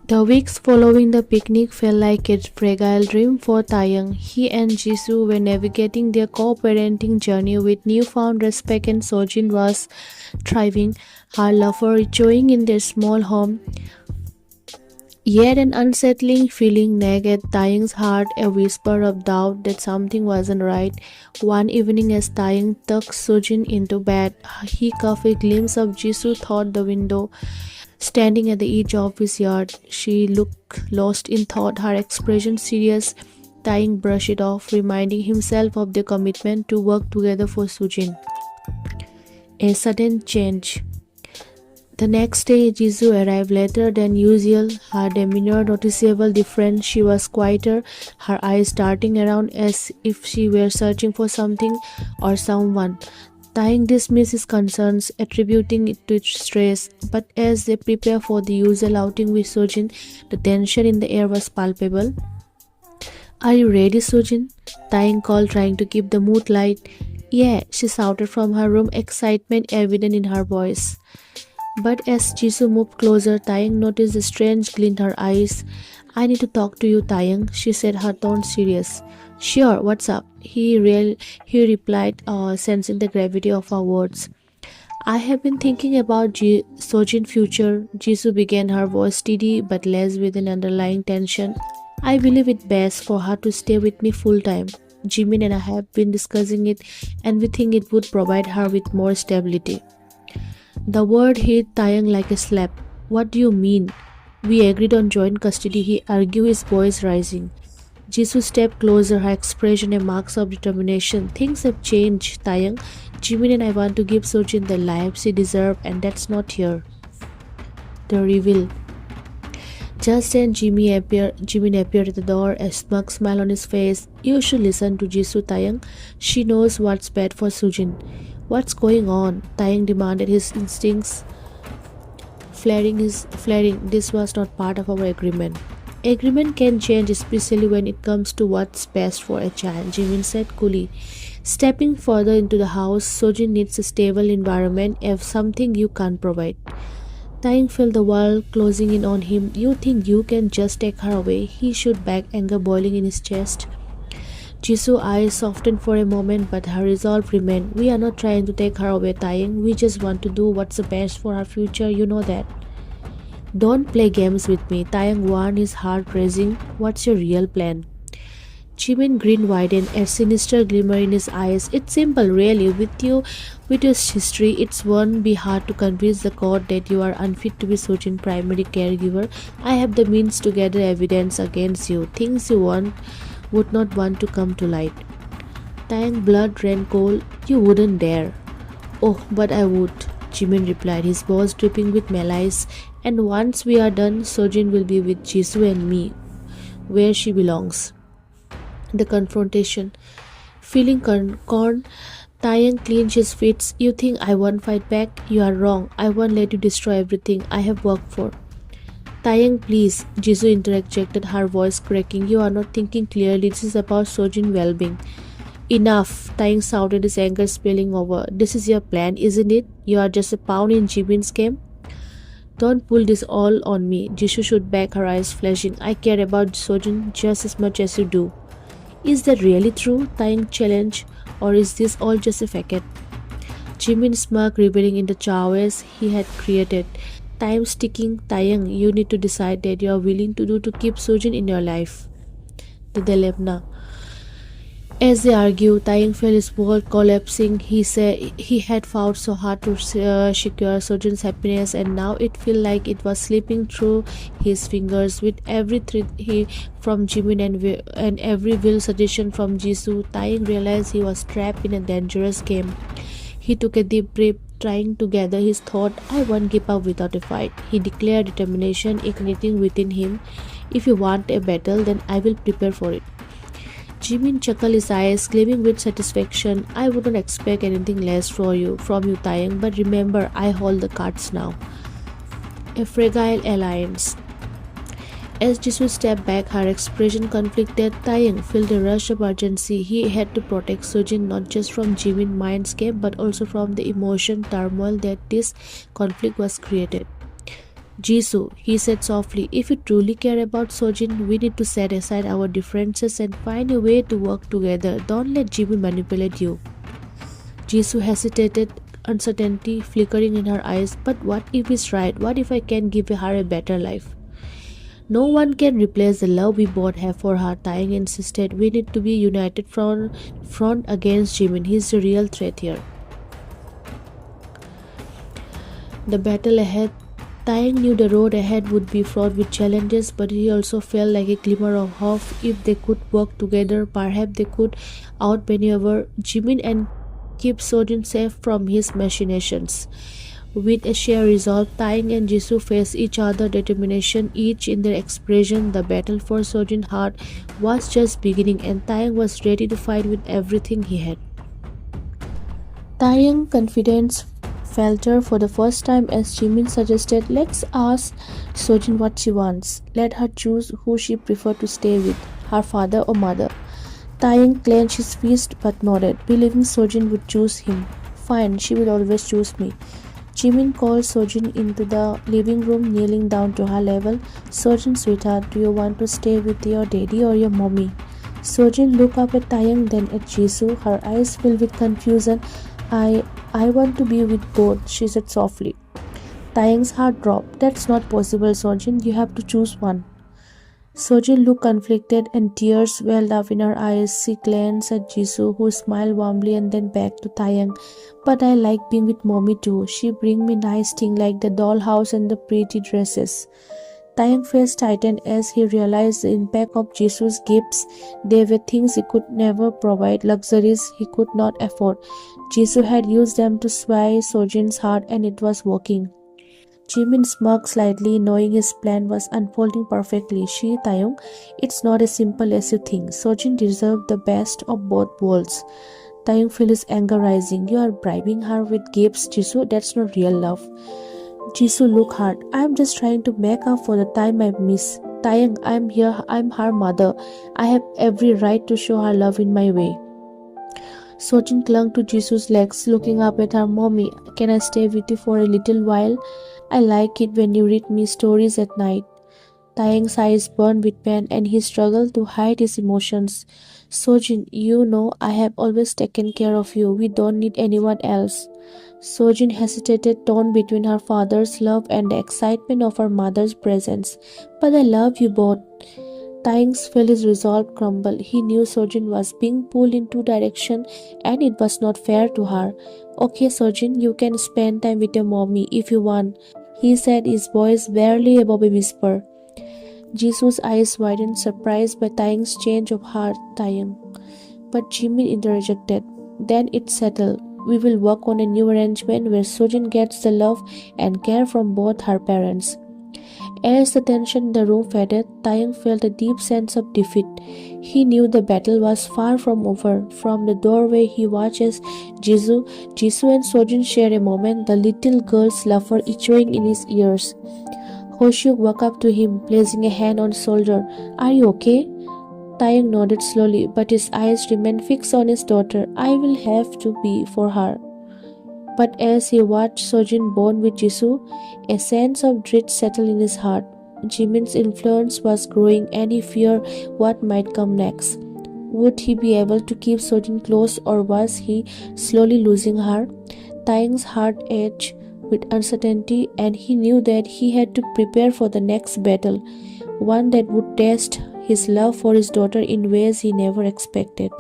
The weeks following the picnic felt like a fragile dream for Taeyang. He and Jisoo were navigating their co-parenting journey with newfound respect, and Sojin was thriving, her lover enjoying in their small home. Yet an unsettling feeling nagged at Taeyang's heart, a whisper of doubt that something wasn't right. One evening as Taeyang tucked Sojin into bed, he caught a glimpse of Jisoo through the window. Standing at the edge of his yard, she looked lost in thought, her expression serious. Taeyang brushed it off, reminding himself of their commitment to work together for Sujin. A sudden change. The next day, Jisoo arrived later than usual, her demeanor noticeable different. She was quieter, her eyes darting around as if she were searching for something or someone. Taeyang dismissed his concerns, attributing it to stress, but as they prepared for the usual outing with Sojin, the tension in the air was palpable. "Are you ready, Sojin?" Taeyang called, trying to keep the mood light. "Yeah," she shouted from her room, excitement evident in her voice. But as Jisoo moved closer, Taeyang noticed a strange glint in her eyes. "I need to talk to you, Taeyang," she said, her tone serious. "Sure, what's up?" He replied, sensing the gravity of her words. "I have been thinking about Sojin's future," Jisoo began, her voice steady but less with an underlying tension. "I believe it best for her to stay with me full time. Jimin and I have been discussing it, and we think it would provide her with more stability." The word hit Taeyang like a slap. "What do you mean?" "We agreed on joint custody," he argued, his voice rising. Jisoo stepped closer, her expression a mark of determination. "Things have changed, Taeyang. Jimin and I want to give Sojin the life she deserves, and that's not here." The reveal. Just then, Jimin appeared at the door, a smug smile on his face. "You should listen to Jisoo, Taeyang. She knows what's bad for Sojin." "What's going on?" Taeyang demanded, his instincts flaring. "This was not part of our agreement." "Agreement can change, especially when it comes to what's best for a child," Jimin said coolly. Stepping further into the house, "Sojin needs a stable environment, if something you can't provide." Taeyang felt the world closing in on him. "You think you can just take her away?" He shoot back, anger boiling in his chest. Jisoo's eyes softened for a moment, but her resolve remained. "We are not trying to take her away, Taeyang. We just want to do what's the best for her future, you know that." "Don't play games with me," Taeyang warned, his heart racing. "What's your real plan?" Jimin grinned widened, a sinister glimmer in his eyes. "It's simple, really. With your history, it won't be hard to convince the court that you are unfit to be Sojin's primary caregiver. I have the means to gather evidence against you, things you would not want to come to light." Taeyang's blood ran cold. "You wouldn't dare." "Oh, but I would," Jimin replied, his voice dripping with malice. "And once we are done, Sojin will be with Jisoo and me, where she belongs." The confrontation. Feeling cornered, Taeyang clenched his fists. "You think I won't fight back? You are wrong. I won't let you destroy everything I have worked for." "Taeyang, please," Jisoo interjected, her voice cracking. "You are not thinking clearly. This is about Sojin's well-being." "Enough!" Taeyang shouted, his anger spilling over. "This is your plan, isn't it? You are just a pawn in Jimin's game." "Don't pull this all on me," Jisoo shot back, her eyes flashing. "I care about Sojin just as much as you do." "Is that really true?" Taeyang challenged. "Or is this all just a facade?" Jimin smirked, reveling in the chaos he had created. "Time's ticking, Taeyang. You need to decide that you are willing to do to keep Sojin in your life." The dilemma. As they argued, Taeyang felt his world collapsing. He said he had fought so hard to secure Sojin's happiness, and now it felt like it was slipping through his fingers. With every threat from Jimin and every will suggestion from Jisoo, Taeyang realized he was trapped in a dangerous game. He took a deep breath, trying to gather his thought. "I won't give up without a fight," he declared, determination igniting within him. "If you want a battle, then I will prepare for it." Jimin chuckled, his eyes gleaming with satisfaction. "I wouldn't expect anything less from you, Taeyang, but remember, I hold the cards now." A fragile alliance. As Jisoo stepped back, her expression conflicted. Taeyang felt a rush of urgency. He had to protect Sojin not just from Jimin's mindscape but also from the emotion turmoil that this conflict was created. Jisoo, he said softly, if you truly care about Sojin, we need to set aside our differences and find a way to work together. Don't let Jimmy manipulate you. Jisoo hesitated, uncertainty flickering in her eyes. But what if he's right? What if I can give her a better life? No one can replace the love we both have for her, Taeyang insisted. We need to be united front against Jimin. He's the real threat here. The battle ahead. Taeyang knew the road ahead would be fraught with challenges, but he also felt like a glimmer of hope. If they could work together, perhaps they could outmaneuver Jimin and keep Sojin safe from his machinations. With a shared resolve, Taeyang and Jisoo faced each other, determination each in their expression. The battle for Sojin's heart was just beginning, and Taeyang was ready to fight with everything he had. Taeyang's confidence faltered for the first time as Jimin suggested, let's ask Sojin what she wants. Let her choose who she preferred to stay with, her father or mother. Taeyang clenched his fist but nodded, believing Sojin would choose him. Fine, she will always choose me. Jimin called Sojin into the living room, kneeling down to her level. Sojin, sweetheart, do you want to stay with your daddy or your mommy? Sojin looked up at Taeyang, then at Jisoo, her eyes filled with confusion. I want to be with both, she said softly. Taeyang's heart dropped. That's not possible, Sojin. You have to choose one. Sojin looked conflicted and tears welled up in her eyes. She glanced at Jisoo, who smiled warmly and then back to Taeyang. But I like being with mommy too. She bring me nice things like the dollhouse and the pretty dresses. Taeyang's face tightened as he realized the impact of Jisoo's gifts. They were things he could never provide, luxuries he could not afford. Jisoo had used them to sway Sojin's heart, and it was working. Jimin smirked slightly, knowing his plan was unfolding perfectly. She, Taeyang, it's not as simple as you think. Sojin deserved the best of both worlds. Taeyang felt his anger rising. You are bribing her with gifts, Jisoo. That's not real love. Jisoo looked hard. I'm just trying to make up for the time I missed. Taeyang, I'm here. I'm her mother. I have every right to show her love in my way. Sojin clung to Jisoo's legs, looking up at her. Mommy, can I stay with you for a little while? I like it when you read me stories at night. Taeyang's eyes burned with pain and he struggled to hide his emotions. Sojin, you know I have always taken care of you. We don't need anyone else. Sojin hesitated, torn between her father's love and the excitement of her mother's presence. But I love you both. Taeyang felt his resolve crumble. He knew Sojin was being pulled in two directions and it was not fair to her. Okay, Sojin, you can spend time with your mommy if you want, he said, his voice barely above a whisper. Jisoo's eyes widened, surprised by Taeyang's change of heart. Taeyang. But Jimin interjected. Then it's settled. We will work on a new arrangement where Sojin gets the love and care from both her parents. As the tension in the room faded, Taeyang felt a deep sense of defeat. He knew the battle was far from over. From the doorway, he watched as Jisoo and Sojin shared a moment, the little girl's laughter echoing in his ears. Hoshuk walked up to him, placing a hand on his shoulder. Are you okay? Taeyang nodded slowly, but his eyes remained fixed on his daughter. I will have to be for her. But as he watched Sojin bond with Jisoo, a sense of dread settled in his heart. Jimin's influence was growing and he feared what might come next. Would he be able to keep Sojin close or was he slowly losing her? Taeyang's heart ached with uncertainty and he knew that he had to prepare for the next battle, one that would test his love for his daughter in ways he never expected.